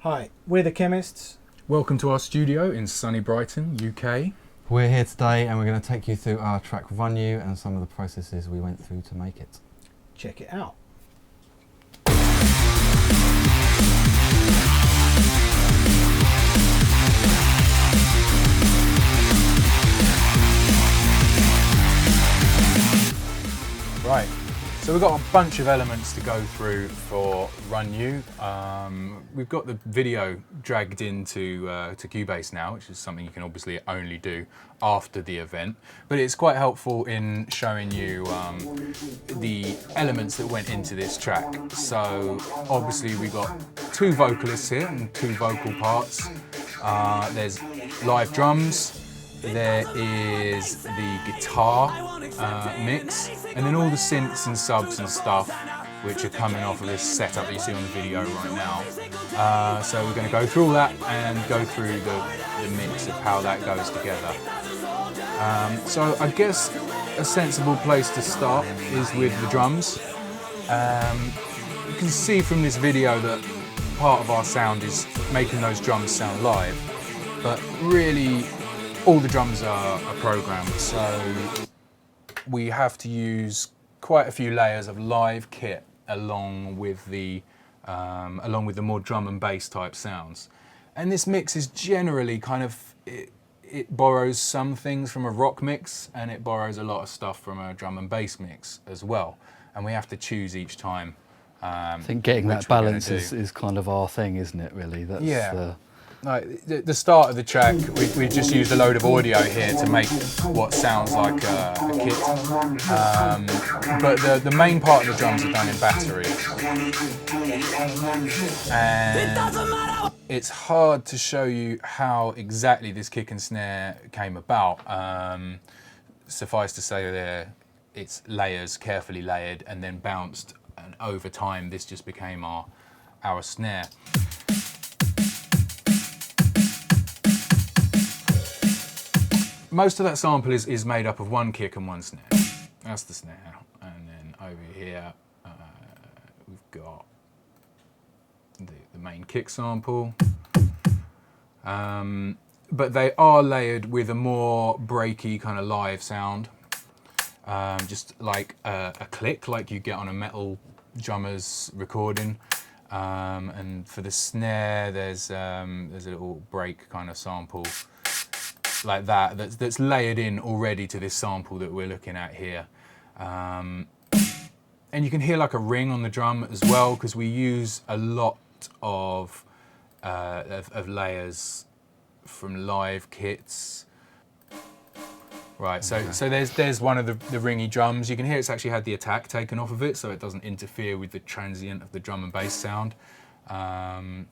Hi, we're the Qemists. Welcome to our studio in sunny Brighton, UK. We're here today and we're going to take you through our track Run You and some of the processes we went through to make it. Check it out. Right, so we've got a bunch of elements to go through for Run You. We've got the video dragged into to Cubase now, which is something you can obviously only do after the event, but it's quite helpful in showing you the elements that went into this track. So obviously we've got two vocalists here and two vocal parts. There's live drums. There is the guitar mix, and then all the synths and subs and stuff which are coming off of this setup that you see on the video right now. So we're going to go through all that and go through the mix of how that goes together. So I guess a sensible place to start is with the drums. You can see from this video that part of our sound is making those drums sound live, but really all the drums are programmed, so we have to use quite a few layers of live kit along with the more drum and bass type sounds. And this mix is generally kind of, it borrows some things from a rock mix and it borrows a lot of stuff from a drum and bass mix as well. And we have to choose each time. I think getting that balance is kind of our thing, isn't it, really? That's, yeah. Like the start of the track, we just used a load of audio here to make what sounds like a kit. But the main part of the drums are done in battery. And it's hard to show you how exactly this kick and snare came about. Suffice to say it's layers, carefully layered and then bounced. And over time, this just became our snare. Most of that sample is made up of one kick and one snare. That's the snare. And then over here, we've got the main kick sample. But they are layered with a more breaky kind of live sound. Just like a click like you get on a metal drummer's recording. And for the snare, there's a little break kind of sample like that's layered in already to this sample that we're looking at here. And you can hear like a ring on the drum as well, because we use a lot of layers from live kits. Right, so there's one of the ringy drums. You can hear it's actually had the attack taken off of it, so it doesn't interfere with the transient of the drum and bass sound. And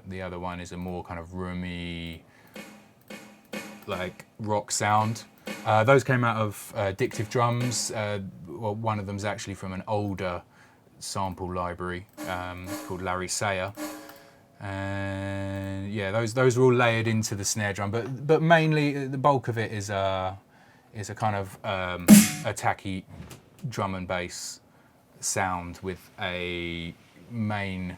the other one is a more kind of roomy, like rock sound. Those came out of Addictive Drums. Well, one of them's actually from an older sample library called Larry Sayer. And yeah, those are all layered into the snare drum, but mainly the bulk of it is a kind of attacky drum and bass sound with a main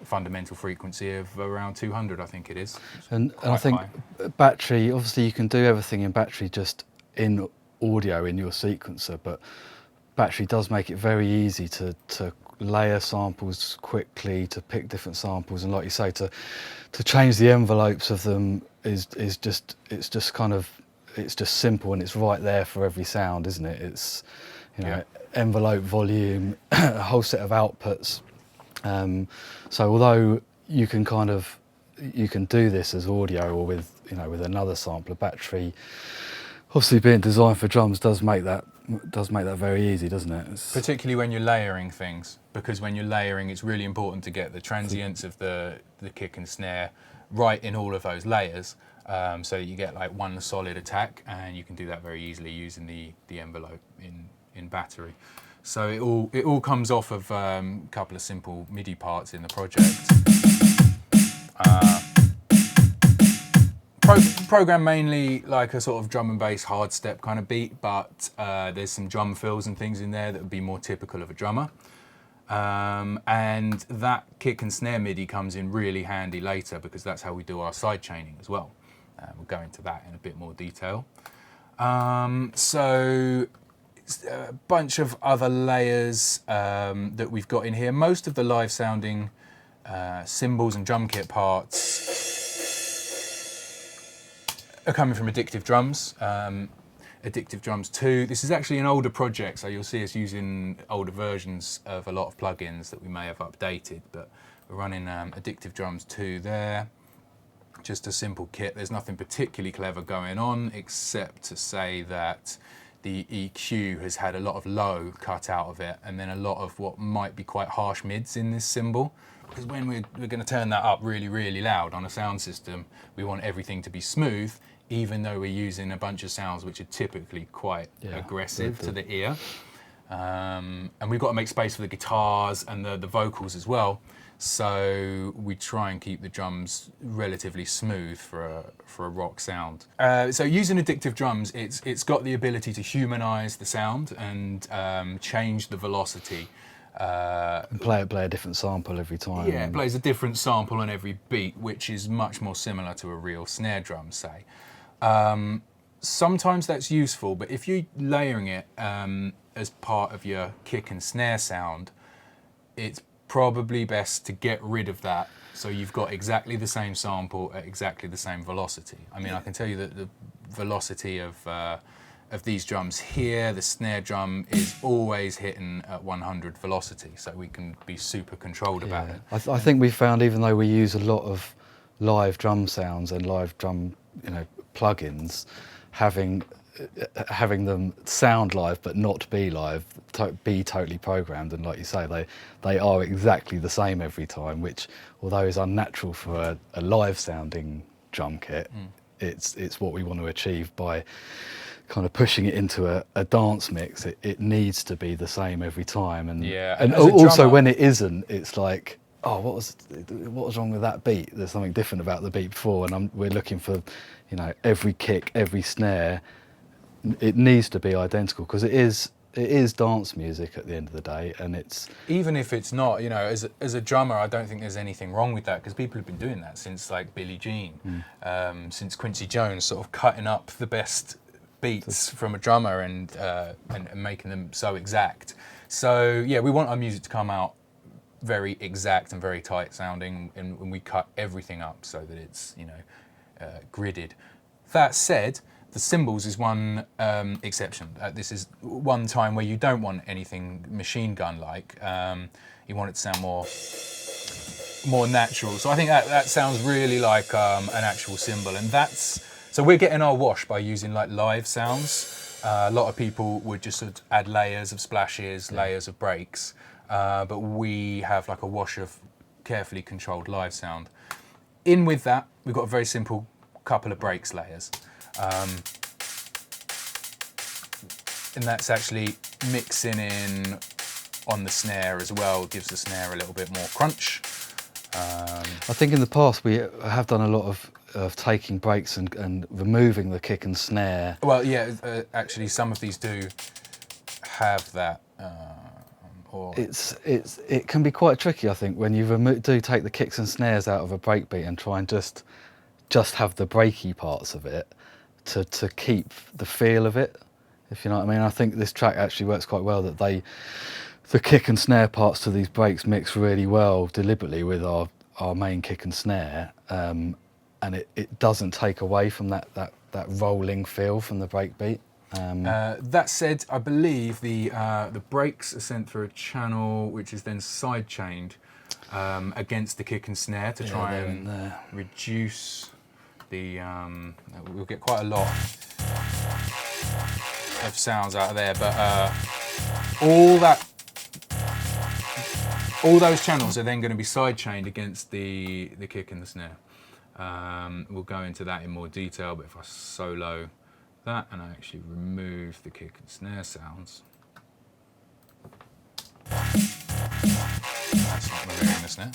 fundamental frequency of around 200, I think it is. And I think battery, obviously you can do everything in battery just in audio in your sequencer, but battery does make it very easy to layer samples quickly, to pick different samples, and like you say, to change the envelopes of them is just simple, and it's right there for every sound, isn't it? It's, you know, envelope, volume, a whole set of outputs. So although you can do this as audio or with another sampler, battery, obviously being designed for drums does make that very easy, doesn't it? Particularly when you're layering things, because when you're layering, it's really important to get the transients of the kick and snare right in all of those layers, so that you get like one solid attack, and you can do that very easily using the envelope in battery. So it all comes off of a couple of simple MIDI parts in the project. Program mainly like a sort of drum and bass hard step kind of beat, but there's some drum fills and things in there that would be more typical of a drummer. And that kick and snare MIDI comes in really handy later because that's how we do our side chaining as well. We'll go into that in a bit more detail. So a bunch of other layers that we've got in here. Most of the live sounding cymbals and drum kit parts are coming from Addictive Drums. Addictive Drums 2. This is actually an older project, so you'll see us using older versions of a lot of plugins that we may have updated, but we're running Addictive Drums 2 there. Just a simple kit. There's nothing particularly clever going on, except to say that the EQ has had a lot of low cut out of it, and then a lot of what might be quite harsh mids in this cymbal. Because when we're going to turn that up really, really loud on a sound system, we want everything to be smooth, even though we're using a bunch of sounds which are typically quite aggressive to the ear. And we've got to make space for the guitars and the vocals as well. So we try and keep the drums relatively smooth for a rock sound. So using Addictive Drums, it's got the ability to humanize the sound and change the velocity. And play a different sample every time. Yeah, it plays a different sample on every beat, which is much more similar to a real snare drum, say. Sometimes that's useful, but if you're layering it as part of your kick and snare sound, it's probably best to get rid of that so you've got exactly the same sample at exactly the same velocity. I mean, I can tell you that the velocity of these drums here, the snare drum is always hitting at 100 velocity, so we can be super controlled about it. I think we found, even though we use a lot of live drum sounds and live drum, plugins, having them sound live but not be live, be totally programmed, and like you say, they are exactly the same every time, which, although is unnatural for a live sounding drum kit, it's what we want to achieve by kind of pushing it into a dance mix. It needs to be the same every time, and also drummer, when it isn't, it's like, oh, what was wrong with that beat? There's something different about the beat before, and we're looking for, every kick, every snare. It needs to be identical because it is dance music at the end of the day, and it's, even if it's not, as a drummer, I don't think there's anything wrong with that, because people have been doing that since like Billie Jean, since Quincy Jones, sort of cutting up the best beats from a drummer and making them so exact. So yeah, we want our music to come out very exact and very tight sounding, and we cut everything up so that it's gridded. That said, the cymbals is one exception. This is one time where you don't want anything machine gun like. You want it to sound more natural. So I think that sounds really like an actual cymbal, and so we're getting our wash by using like live sounds. A lot of people would just sort of add layers of splashes, layers of breaks, but we have like a wash of carefully controlled live sound. In with that, we've got a very simple couple of breaks layers. And that's actually mixing in on the snare as well, gives the snare a little bit more crunch. I think in the past we have done a lot of taking breaks and removing the kick and snare. Well, yeah, actually some of these do have that. It can be quite tricky, I think, when you do take the kicks and snares out of a breakbeat and try and just have the breaky parts of it to keep the feel of it, if you know what I mean. I think this track actually works quite well, that the kick and snare parts to these breaks mix really well deliberately with our main kick and snare, and it doesn't take away from that rolling feel from the breakbeat. That said, I believe the breaks are sent through a channel which is then side chained against the kick and snare to try and reduce the. We'll get quite a lot of sounds out of there, but all those channels are then going to be side chained against the kick and the snare. We'll go into that in more detail, but if I solo that and I actually remove the kick and snare sounds, that's not removing the snare.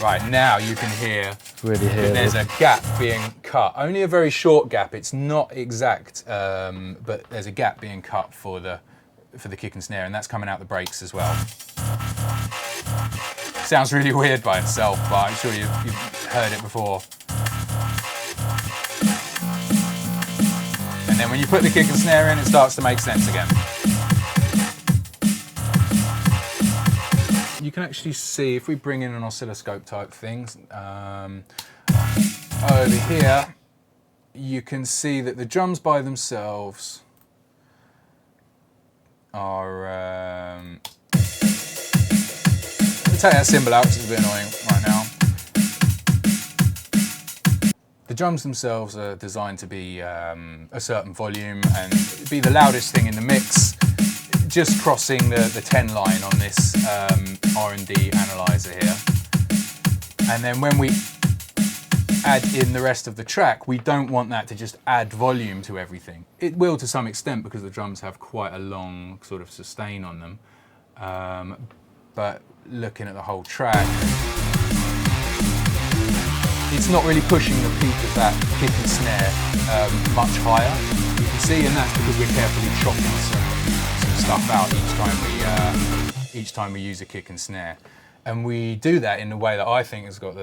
Right, now you can hear that there's a gap being cut. Only a very short gap. It's not exact, but there's a gap being cut for the kick and snare, and that's coming out the breaks as well. Sounds really weird by itself, but I'm sure you've heard it before. And then when you put the kick and snare in, it starts to make sense again. You can actually see, if we bring in an oscilloscope type thing, over here, you can see that the drums by themselves are... take that cymbal out, which is a bit annoying right now. The drums themselves are designed to be a certain volume and be the loudest thing in the mix, just crossing the 10 line on this R&D analyzer here. And then when we add in the rest of the track, we don't want that to just add volume to everything. It will to some extent because the drums have quite a long sort of sustain on them. But looking at the whole track, it's not really pushing the peak of that kick and snare much higher. You can see, and that's because we're carefully chopping some stuff out each time we use a kick and snare. And we do that in a way that I think has got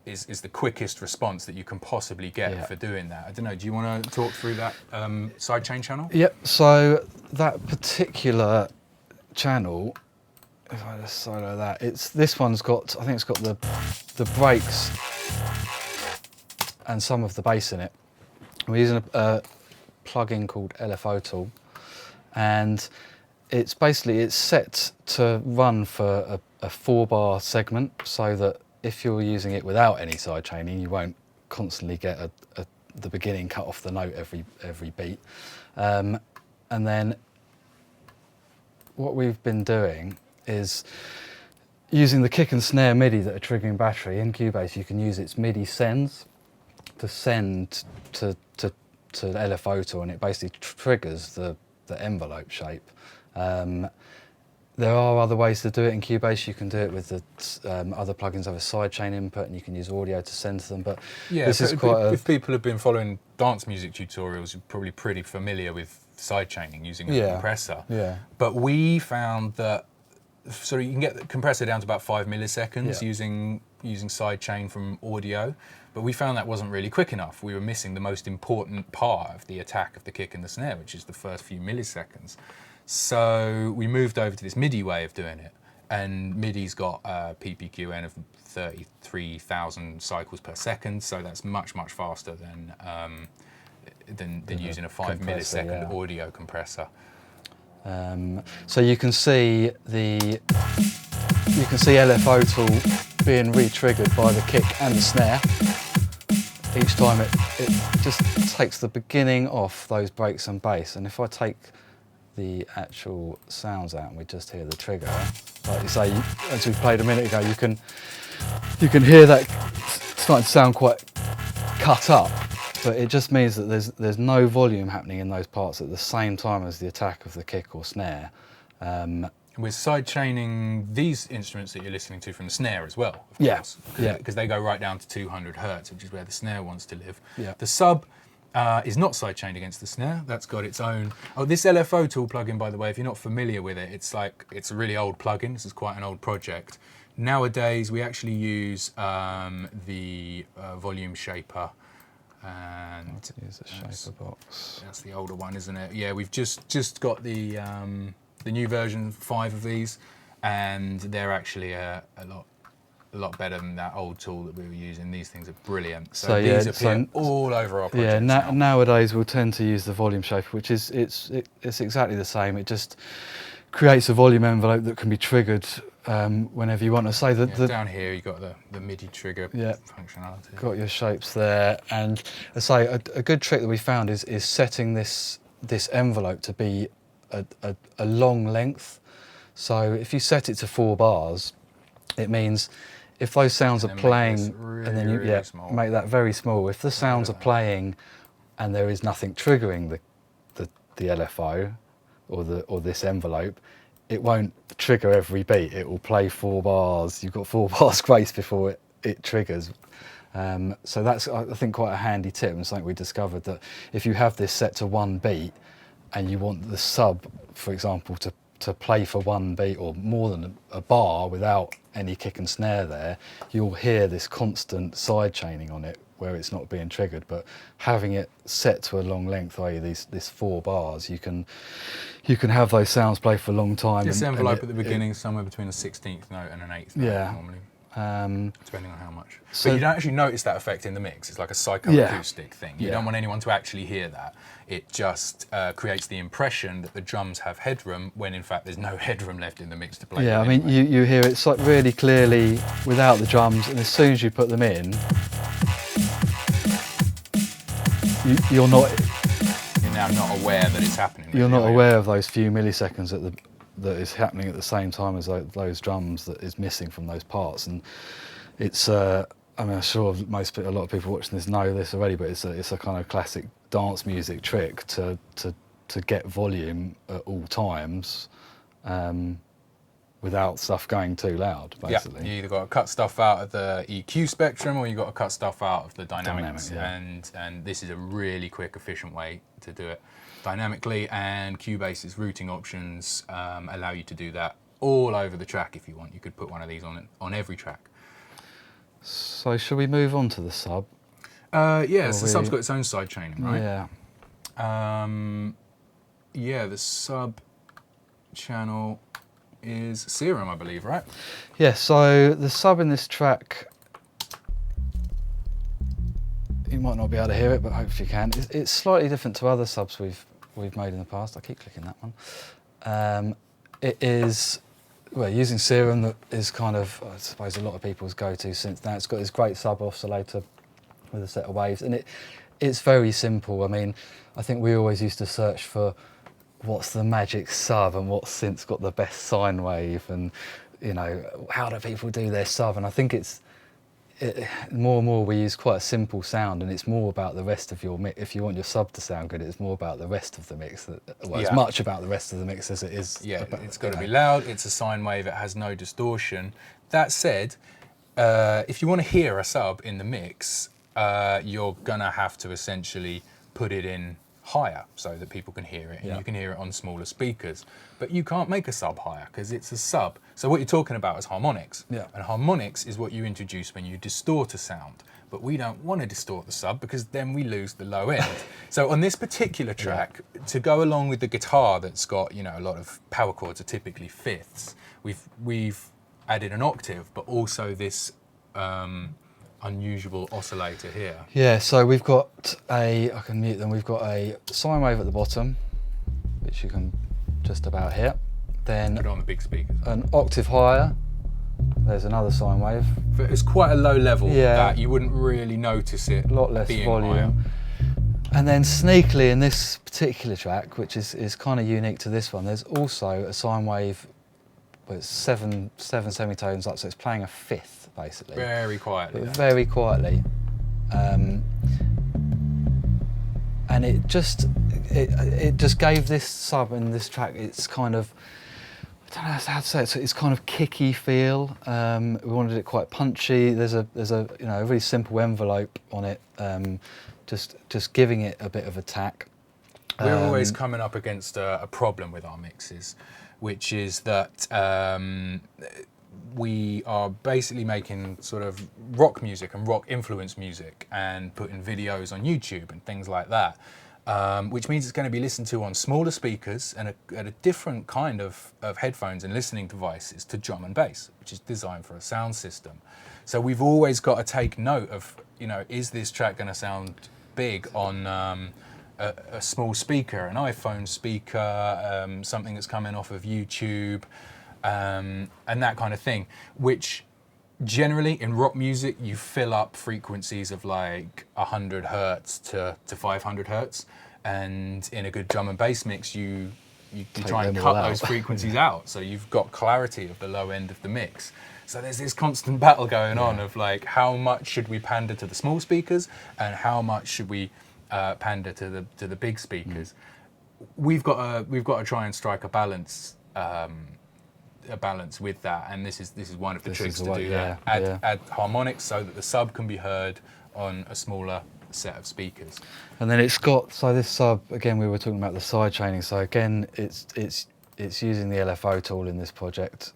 is the quickest response that you can possibly get for doing that. I don't know, do you want to talk through that Sidechain channel? Yep, so that particular channel, if I just solo that, this one's got, I think it's got the breaks and some of the bass in it. We're using a plugin called LFO Tool, and it's set to run for a 4-bar segment, so that if you're using it without any sidechaining, you won't constantly get the beginning cut off the note every beat. And then what we've been doing is using the kick and snare MIDI that are triggering battery. In Cubase, you can use its MIDI sends to send to LFO Tool, and it basically triggers the envelope shape. There are other ways to do it in Cubase. You can do it with the other plugins have a sidechain input, and you can use audio to send to them. But yeah, this is quite if people have been following dance music tutorials, you're probably pretty familiar with sidechaining using a compressor. Yeah. But we found that you can get the compressor down to about 5 milliseconds using sidechain from audio. But we found that wasn't really quick enough. We were missing the most important part of the attack of the kick and the snare, which is the first few milliseconds. So we moved over to this MIDI way of doing it, and MIDI's got a PPQN of 33,000 cycles per second, so that's much faster than using a 5 millisecond audio compressor. So you can see LFO Tool being re-triggered by the kick and the snare. Each time it just takes the beginning off those breaks and bass, and if I take the actual sounds out and we just hear the trigger, like you say, as we played a minute ago, you can hear that starting to sound quite cut up, but it just means that there's no volume happening in those parts at the same time as the attack of the kick or snare. We're sidechaining these instruments that you're listening to from the snare as well, of course, because they go right down to 200 hertz, which is where the snare wants to live. Yeah. The sub is not sidechained against the snare. That's got its own. Oh, this LFO Tool plugin, by the way, if you're not familiar with it, it's a really old plugin. This is quite an old project. Nowadays, we actually use the volume shaper. And use a shaper box. That's the older one, isn't it? Yeah, we've just got the new version 5 of these, and they're actually a lot better than that old tool that we were using. These things are brilliant. So these appear all over our projects. Yeah, nowadays we'll tend to use the volume shaper, which is it's exactly the same. It just creates a volume envelope that can be triggered whenever you want to. Say that down here you've got the Midi Trigger functionality. Got your shapes there, and I say a good trick that we found is setting this envelope to be a long length. So if you set it to 4 bars, it means if those sounds are playing, and then you make that very small. If the sounds are playing and there is nothing triggering the LFO or this envelope, it won't trigger every beat. It will play 4 bars. You've got 4 bars grace before it triggers. So that's, I think, quite a handy tip, and something we discovered, that if you have this set to 1 beat and you want the sub, for example, play for one beat or more than a bar without any kick and snare there, you'll hear this constant side chaining on it where it's not being triggered. But having it set to a long length, i.e. this 4 bars, you can have those sounds play for a long time. This envelope at the beginning is somewhere between a 16th note and an 8th note Yeah. normally. Depending on how much. So but you don't actually notice that effect in the mix. It's like a psychoacoustic thing. You Yeah. don't want anyone to actually hear that. It just creates the impression that the drums have headroom when in fact there's no headroom left in the mix to play. Yeah, I with mean, anyway. you hear it like really clearly without the drums, and as soon as you put them in, you're not You're now not aware that it's happening. you're not are you? aware of those few milliseconds that is happening at the same time as those drums that is missing from those parts. And it's I mean, I'm sure a lot of people watching this know this already, but it's a kind of classic dance music trick to get volume at all times without stuff going too loud, basically. Yeah, you either got to cut stuff out of the EQ spectrum or you got to cut stuff out of the dynamics. And this is a really quick, efficient way to do it dynamically. And Cubase's routing options allow you to do that all over the track if you want. You could put one of these on every track. So should we move on to the sub? Yeah, so the sub's got its own side chaining, right? Yeah. Yeah, the sub channel is Serum, I believe, right? Yeah, so the sub in this track, you might not be able to hear it, but hopefully you can. It's slightly different to other subs we've made in the past. I keep clicking that one. It is, well, using Serum, that is kind of, I suppose, a lot of people's go-to since now. It's got this great sub oscillator with a set of waves, and it's very simple. I mean, I think we always used to search for what's the magic sub and what synth's got the best sine wave, and how do people do their sub? And I think more and more we use quite a simple sound, and it's more about the rest of your mix. If you want your sub to sound good, it's more about the rest of the mix. As much about the rest of the mix as it is. Yeah, it's got to be loud. It's a sine wave. It has no distortion. That said, if you want to hear a sub in the mix, you're gonna have to essentially put it in higher so that people can hear it, and you can hear it on smaller speakers. But you can't make a sub higher because it's a sub. So what you're talking about is harmonics. Yeah. And harmonics is what you introduce when you distort a sound. But we don't want to distort the sub because then we lose the low end. So on this particular track, to go along with the guitar that's got, a lot of power chords are typically fifths, we've added an octave, but also this unusual oscillator here. Yeah, so we've got I can mute them, we've got a sine wave at the bottom, which you can just about hear. Then Put it on the big speakers. an octave higher, there's another sine wave. But it's quite a low level Yeah. that you wouldn't really notice it. A lot less being volume. higher. And then sneakily in this particular track, which is kind of unique to this one, there's also a sine wave with seven semitones up, so it's playing a fifth basically. Very quietly. But very quietly. And it just gave this sub in this track, it's kind of, I don't know how to say it, so it's kind of kicky feel. We wanted it quite punchy. There's a a really simple envelope on it, just giving it a bit of attack. We're always coming up against a problem with our mixes, which is that we are basically making sort of rock music and rock influenced music and putting videos on YouTube and things like that, which means it's going to be listened to on smaller speakers and at a different kind of headphones and listening devices to drum and bass, which is designed for a sound system. So we've always got to take note of, is this track going to sound big on a small speaker, an iPhone speaker, something that's coming off of YouTube, and that kind of thing, which generally in rock music you fill up frequencies of like 100 hertz to 500 hertz, and in a good drum and bass mix you try and cut those frequencies out, so you've got clarity of the low end of the mix. So there's this constant battle going on of like, how much should we pander to the small speakers and how much should we pander to the big speakers. We've got to try and strike a balance with that, and this is one of the tricks to do that. Add harmonics so that the sub can be heard on a smaller set of speakers. And then it's got, so this sub, again we were talking about the side chaining, so again it's it's using the LFO tool in this project.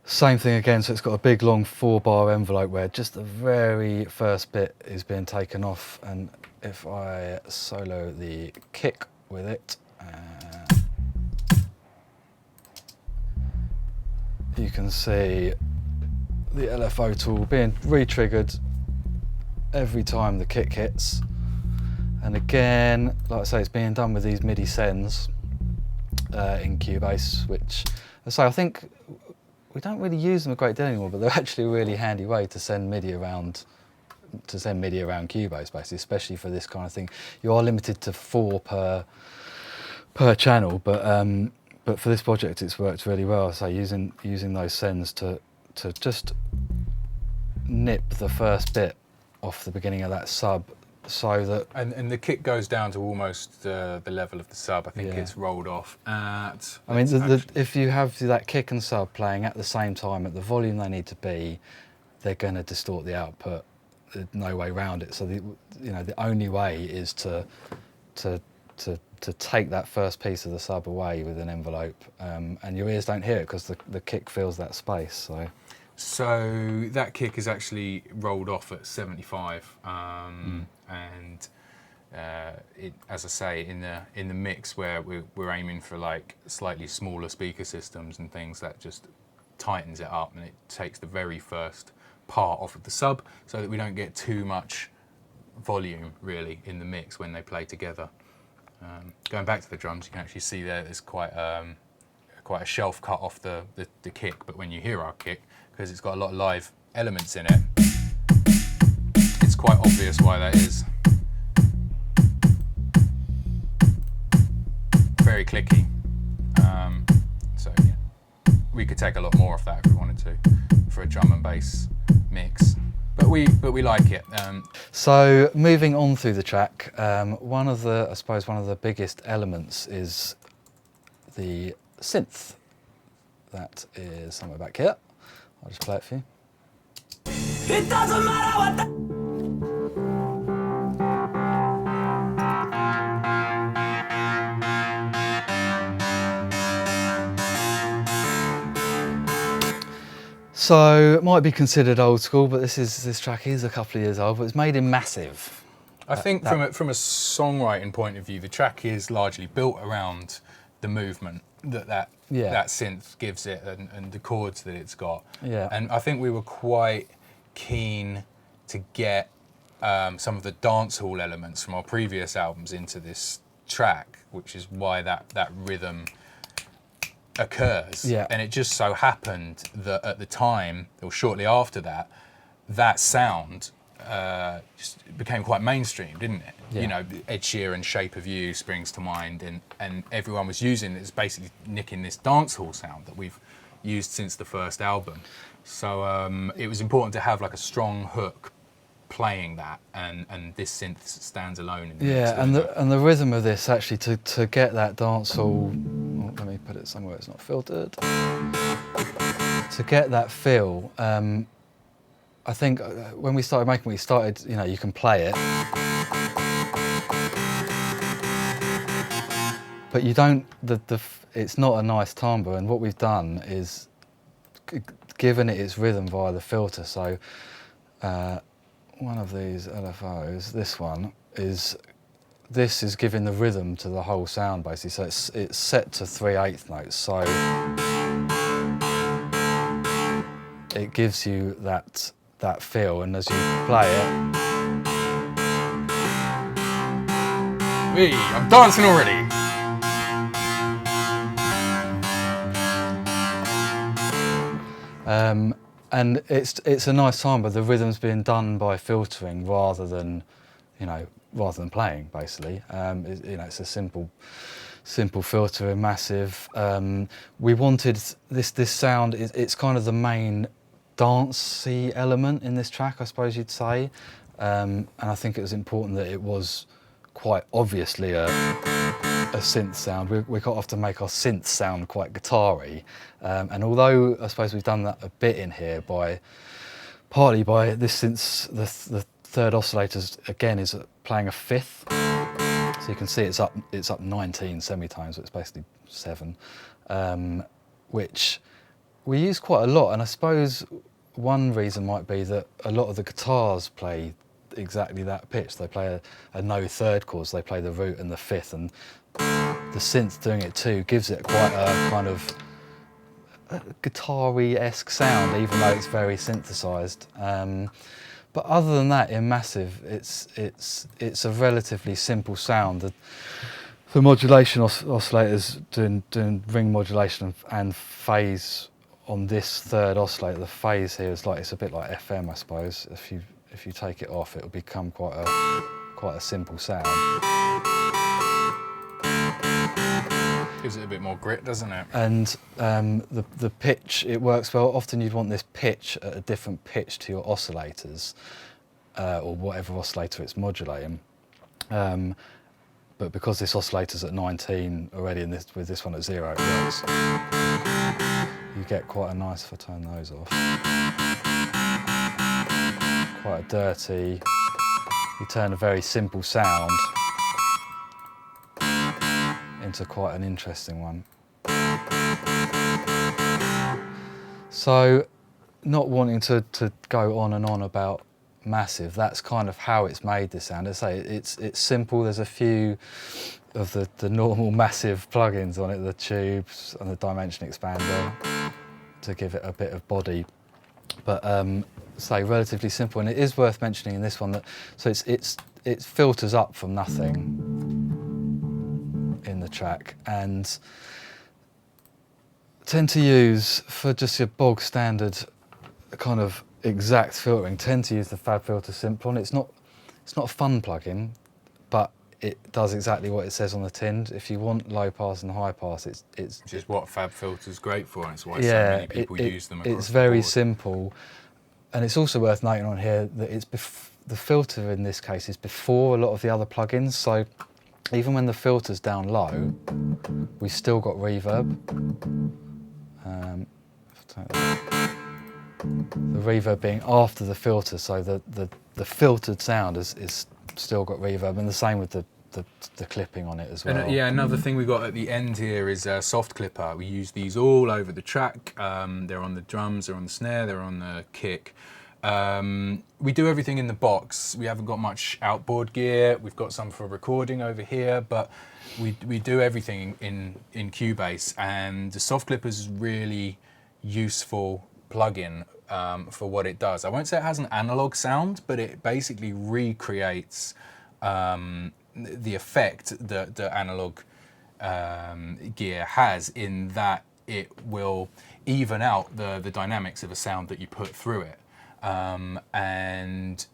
Same thing again, so it's got a big long 4-bar envelope where just the very first bit is being taken off, and if I solo the kick with it, you can see the LFO tool being re-triggered every time the kick hits. And again, like I say, it's being done with these MIDI sends in Cubase, which I think we don't really use them a great deal anymore, but they're actually a really handy way to send MIDI around Cubase, basically, especially for this kind of thing. You are limited to 4 per channel, but for this project it's worked really well. So using those sends to just nip the first bit off the beginning of that sub, so that and the kick goes down to almost the level of the sub. I think it's rolled off at. I mean, if you have that kick and sub playing at the same time at the volume they need to be, they're going to distort the output. There's no way around it. So the only way is to take that first piece of the sub away with an envelope, and your ears don't hear it because the kick fills that space. So that kick is actually rolled off at 75, and as I say, in the mix where we're aiming for like slightly smaller speaker systems and things, that just tightens it up and it takes the very first part off of the sub, so that we don't get too much volume really in the mix when they play together. Going back to the drums, you can actually see there's quite a shelf cut off the kick, but when you hear our kick, because it's got a lot of live elements in it, it's quite obvious why that is. Very clicky. So yeah, we could take a lot more of that if we wanted to for a drum and bass mix, but we like it. So moving on through the track, one of the biggest elements is the synth. That is somewhere back here. I'll just play it for you. It doesn't matter what the So it might be considered old school, but this track is a couple of years old, but it's made in Massive. I think from a songwriting point of view, the track is largely built around the movement that synth gives it, and the chords that it's got. Yeah. And I think we were quite keen to get some of the dancehall elements from our previous albums into this track, which is why that rhythm occurs. Yeah. And it just so happened that at the time, or shortly after that, that sound just became quite mainstream, didn't it? Yeah. You know, Ed Sheeran's Shape of You springs to mind, and everyone was using it. It's basically nicking this dancehall sound that we've used since the first album. So it was important to have like a strong hook playing that, and this synth stands alone in the mix, and the rhythm of this, actually, to get that dancehall, let me put it somewhere it's not filtered, to get that feel. I think when we started making it, you know, you can play it, but you don't, it's not a nice timbre, and what we've done is given it its rhythm via the filter. So one of these LFOs, this is giving the rhythm to the whole sound, basically. So it's set to 3/8 notes, so it gives you that feel, and as you play it, I'm dancing already. and it's a nice time, but the rhythm's being done by filtering rather than playing, basically. It's a simple filter in Massive. We wanted this sound. It's kind of the main dancey element in this track, I suppose you'd say, and I think it was important that it was quite obviously a synth sound. We quite often make our synth sound quite guitar-y, and although I suppose we've done that a bit in here partly by this synth, the third oscillator again is playing a fifth, so So you can see it's up 19 semitones, so it's basically 7, which we use quite a lot. And I suppose one reason might be that a lot of the guitars play exactly that pitch. They play a no third chords, they play the root and the fifth, and the synth doing it too gives it quite a kind of guitar-y-esque sound, even though it's very synthesized. But other than that, in Massive, it's a relatively simple sound. The modulation oscillators doing ring modulation and phase on this third oscillator. The phase here is it's a bit like FM, I suppose. If you take it off, it'll become quite a simple sound. Gives it a bit more grit, doesn't it? And the pitch, it works well. Often you'd want this pitch at a different pitch to your oscillators, or whatever oscillator it's modulating. But because this oscillator's at 19 already, and with this one at 0, it works. You get quite a nice, if I turn those off, quite a dirty, you turn a very simple sound into quite an interesting one. So, not wanting to go on and on about Massive, that's kind of how it's made this sound. I say it's simple. There's a few of the normal Massive plugins on it, the tubes and the dimension expander, to give it a bit of body. But say relatively simple, and it is worth mentioning in this one that it filters up from nothing in the track, and tend to use, for just your bog standard kind of exact filtering, tend to use the FabFilter Simplon. It's not a fun plugin, but it does exactly what it says on the tin. If you want low pass and high pass, it's which is what FabFilter's great for, and it's why yeah, so many people use them across it's the very board. simple, and it's also worth noting on here that the filter in this case is before a lot of the other plugins. So even when the filter's down low, we've still got reverb. The reverb being after the filter, so the filtered sound is still got reverb, and the same with the clipping on it as well. And, yeah, another thing we got at the end here is a soft clipper. We use these all over the track. They're on the drums, they're on the snare, they're on the kick. We do everything in the box. We haven't got much outboard gear. We've got some for recording over here, but we do everything in Cubase, and the soft clipper is really useful plugin for what it does. I won't say it has an analog sound, but it basically recreates the effect that the analog gear has, in that it will even out the dynamics of a sound that you put through it. And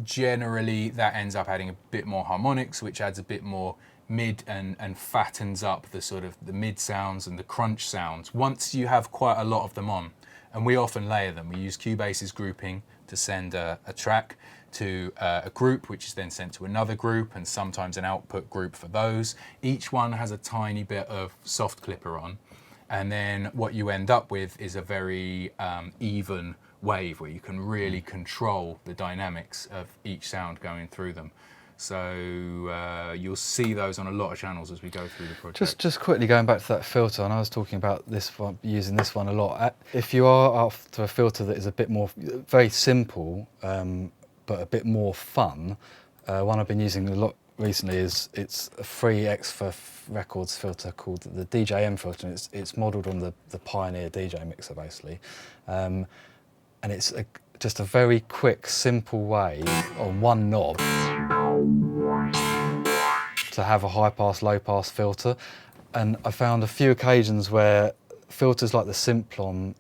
generally that ends up adding a bit more harmonics, which adds a bit more mid and fattens up the sort of the mid sounds and the crunch sounds once you have quite a lot of them on. And we often layer them. We use Cubase's grouping to send a track to a group, which is then sent to another group, and sometimes an output group for those. Each one has a tiny bit of soft clipper on, and then what you end up with is a very even wave where you can really control the dynamics of each sound going through them. So you'll see those on a lot of channels as we go through the project. Just quickly going back to that filter, and I was talking about this one, using this one a lot. If you are after a filter that is a bit more, very simple, but a bit more fun, one I've been using a lot recently it's a free X for Records filter called the DJM filter, and it's modelled on the Pioneer DJ mixer basically. And it's just a very quick, simple way on one knob to have a high pass, low pass filter. And I found a few occasions where filters like the Simplon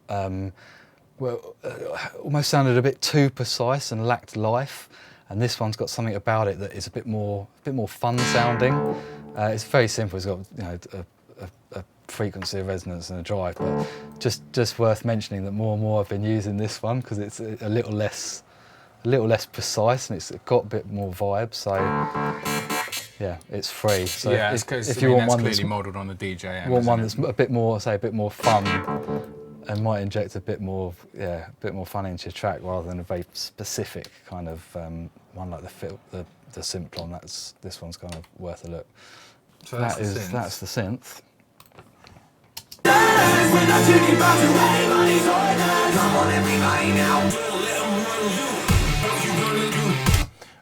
almost sounded a bit too precise and lacked life. And this one's got something about it that is a bit more fun sounding. It's very simple. It's got a frequency, a resonance, and a drive. But just worth mentioning that more and more I've been using this one because it's a little less precise, and it's got a bit more vibe. So yeah, it's free. So yeah, it's because if you want that's one clearly that's modelled on the DJM. want one that's a bit more, say, a bit more fun, and might inject a bit more fun into your track rather than a very specific kind of one like the Simplon. This one's kind of worth a look. So that's the synth. That's the synth.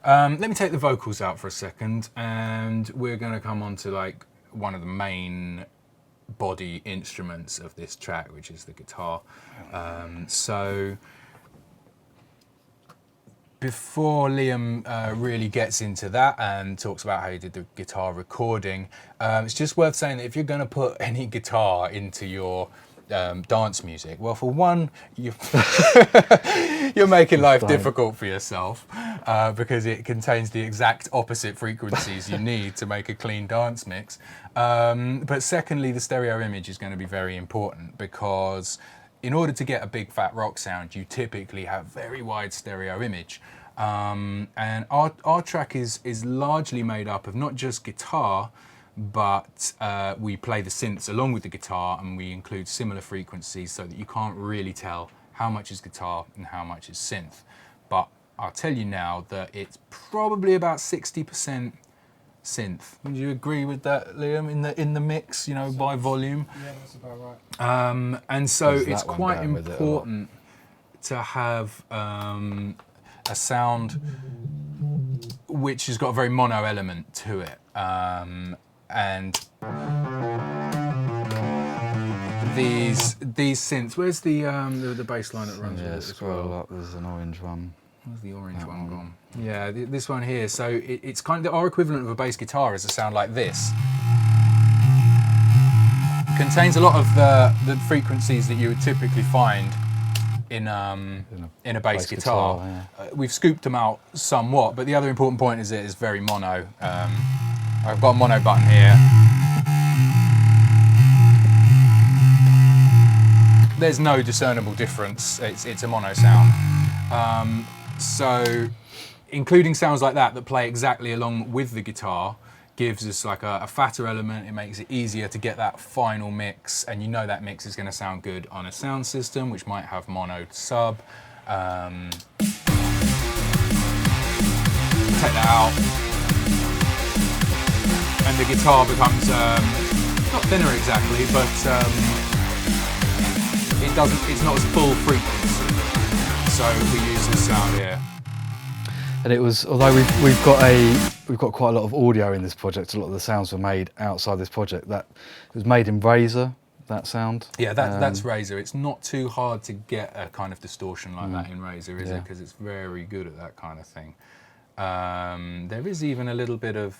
Let me take the vocals out for a second, and we're going to come on to like one of the main body instruments of this track, which is the guitar. So before Liam really gets into that and talks about how he did the guitar recording, it's just worth saying that if you're going to put any guitar into your dance music, well, for one, you're making life difficult for yourself because it contains the exact opposite frequencies you need to make a clean dance mix. But secondly, the stereo image is going to be very important, because in order to get a big fat rock sound, you typically have very wide stereo image. And our track is largely made up of not just guitar, but we play the synths along with the guitar, and we include similar frequencies so that you can't really tell how much is guitar and how much is synth. But I'll tell you now that it's probably about 60% synth. Would you agree with that, Liam, in the mix, you know, by volume? Yeah, that's about right. And so There's it's that one quite going with it a lot. important to have a sound which has got a very mono element to it. And these synths. Where's the bass line that runs with it as scroll well? up. There's an orange one. Where's the orange That one one. gone? Yeah, this one here. So it's kind of our equivalent of a bass guitar is a sound like this. Contains a lot of the frequencies that you would typically find in a bass guitar. Yeah. We've scooped them out somewhat, but the other important point is it is very mono. I've got a mono button here. There's no discernible difference. It's a mono sound. So including sounds like that play exactly along with the guitar gives us like a fatter element. It makes it easier to get that final mix, and you know that mix is going to sound good on a sound system which might have mono sub. Take that out, and the guitar becomes not thinner exactly, but it's not as full frequency. So we use this sound here. And it was, although we've got quite a lot of audio in this project, a lot of the sounds were made outside this project. That it was made in Razor, that sound. Yeah, that's Razor. It's not too hard to get a kind of distortion like that in Razor, is it? Because it's very good at that kind of thing. There is even a little bit of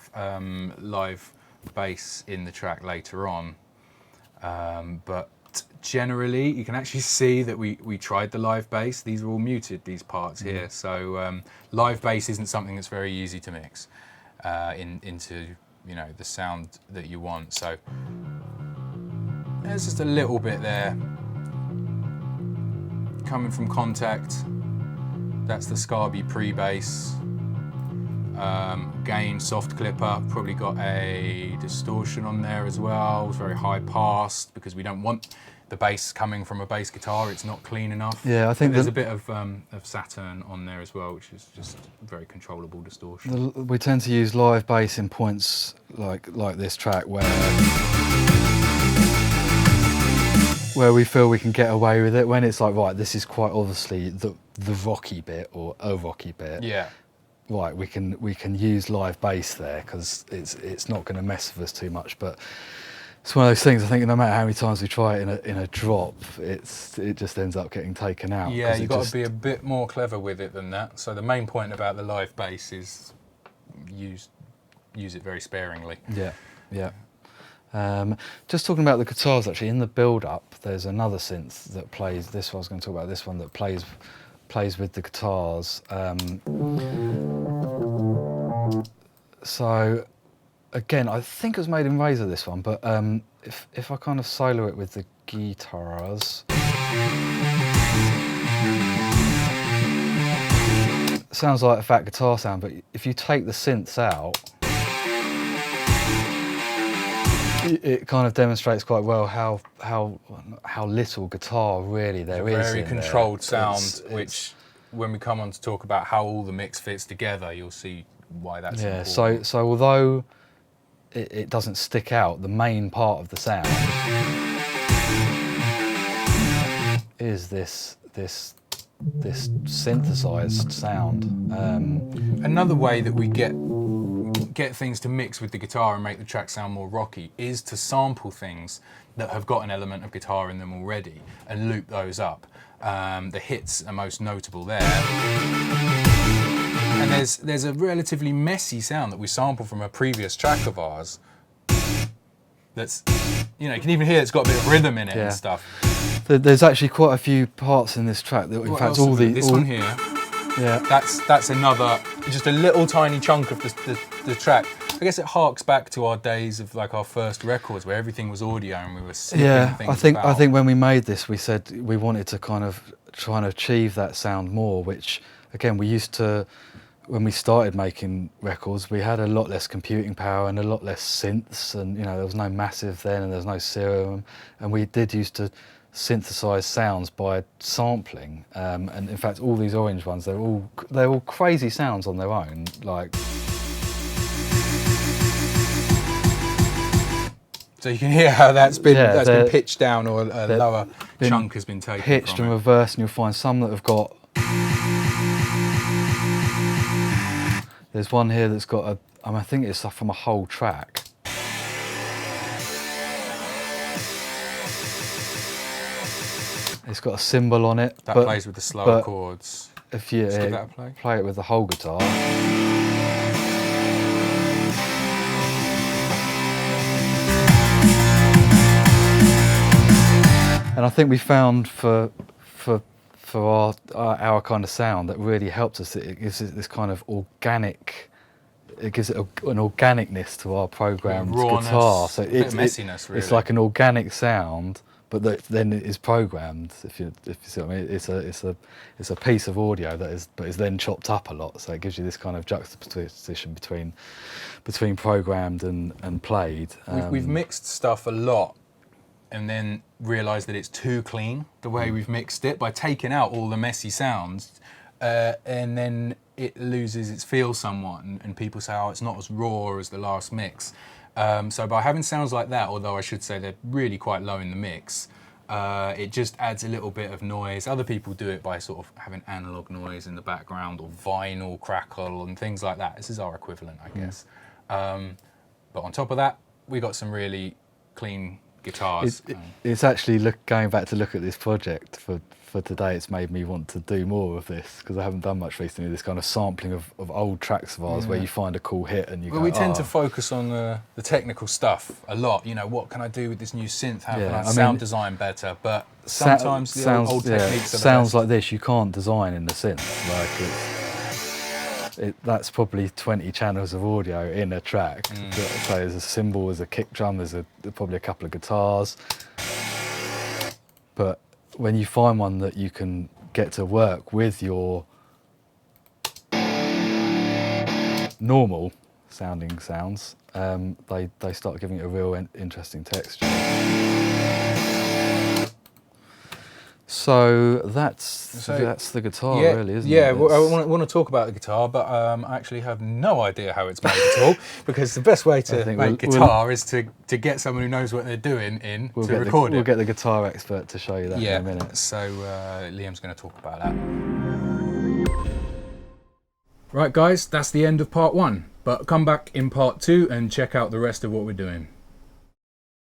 live bass in the track later on, but generally you can actually see that we tried the live bass. These are all muted, these parts here, so live bass isn't something that's very easy to mix into, you know, the sound that you want. So there's just a little bit there coming from Contact. That's the Scarby pre-bass. Gain soft clipper, probably got a distortion on there as well. It's very high passed because we don't want the bass coming from a bass guitar. It's not clean enough. Yeah, I think there's a bit of Saturn on there as well, which is just very controllable distortion. We tend to use live bass in points like this track where we feel we can get away with it. When it's like, right, this is quite obviously the rocky bit or a rocky bit. Yeah. Right, we can use live bass there because it's not going to mess with us too much. But it's one of those things. I think no matter how many times we try it in a drop, it just ends up getting taken out. Yeah, you've got to be a bit more clever with it than that. So the main point about the live bass is use it very sparingly. Yeah, yeah. Just talking about the guitars, actually, in the build-up, there's another synth that plays. This one, I was going to talk about this one that plays with the guitars. So again, I think it was made in Razor, this one, but if I kind of solo it with the guitars, it sounds like a fat guitar sound, but if you take the synths out, it kind of demonstrates quite well how little guitar really there is. Very controlled sound, which when we come on to talk about how all the mix fits together, you'll see why that's Yeah, important. so although it doesn't stick out, the main part of the sound is this synthesized sound. Another way that we get things to mix with the guitar and make the track sound more rocky is to sample things that have got an element of guitar in them already and loop those up. The hits are most notable there. And there's a relatively messy sound that we sample from a previous track of ours that's, you know, you can even hear it's got a bit of rhythm in it and stuff. There's actually quite a few parts in this track that, in fact, all the... This one here, yeah, that's another, just a little tiny chunk of the track. I guess it harks back to our days of like our first records where everything was audio and we were snipping things I think when we made this, we said we wanted to kind of try and achieve that sound more, which again we used to, when we started making records, we had a lot less computing power and a lot less synths, and you know there was no Massive then and there was no Serum, and we did used to synthesize sounds by sampling, and in fact all these orange ones, they're all crazy sounds on their own, like. So you can hear how that's been pitched down, or a lower chunk has been taken pitched from and it. reversed, and you'll find some that have got. There's one here that's got I think it's from a whole track. It's got a cymbal on it. That plays with the slower chords. If you give that a play. Play it with the whole guitar. And I think we found for our kind of sound that really helps us. It gives it this kind of organic. It gives it an organicness to our programmed guitar. So it's messiness, really. It's like an organic sound, but then it is programmed. If you see what I mean, it's a piece of audio that is then chopped up a lot. So it gives you this kind of juxtaposition between programmed and played. We've mixed stuff a lot, and then realised that it's too clean the way we've mixed it by taking out all the messy sounds, and then it loses its feel somewhat, and people say, oh, it's not as raw as the last mix. So by having sounds like that, although I should say they're really quite low in the mix, it just adds a little bit of noise. Other people do it by sort of having analog noise in the background or vinyl crackle and things like that. This is our equivalent, I guess. But on top of that, we got some really clean guitars. It's actually going back to look at this project for today, it's made me want to do more of this, because I haven't done much recently, this kind of sampling of old tracks of ours where you find a cool hit and you go, we tend to focus on the technical stuff a lot, you know, what can I do with this new synth, how can I sound design better, but sometimes the old techniques are the sounds best. like this you can't design in the synth, like that's probably 20 channels of audio in a track. So there's a cymbal, there's a kick drum, there's probably a couple of guitars, but when you find one that you can get to work with your normal sounding sounds, they start giving it a real interesting texture. So that's the guitar, really, isn't it? Yeah, well, I want to talk about the guitar, but I actually have no idea how it's made at all, because the best way to make guitar is to get someone who knows what they're doing to record it. We'll get the guitar expert to show you that in a minute. So Liam's going to talk about that. Right, guys, that's the end of part 1, but come back in part 2 and check out the rest of what we're doing.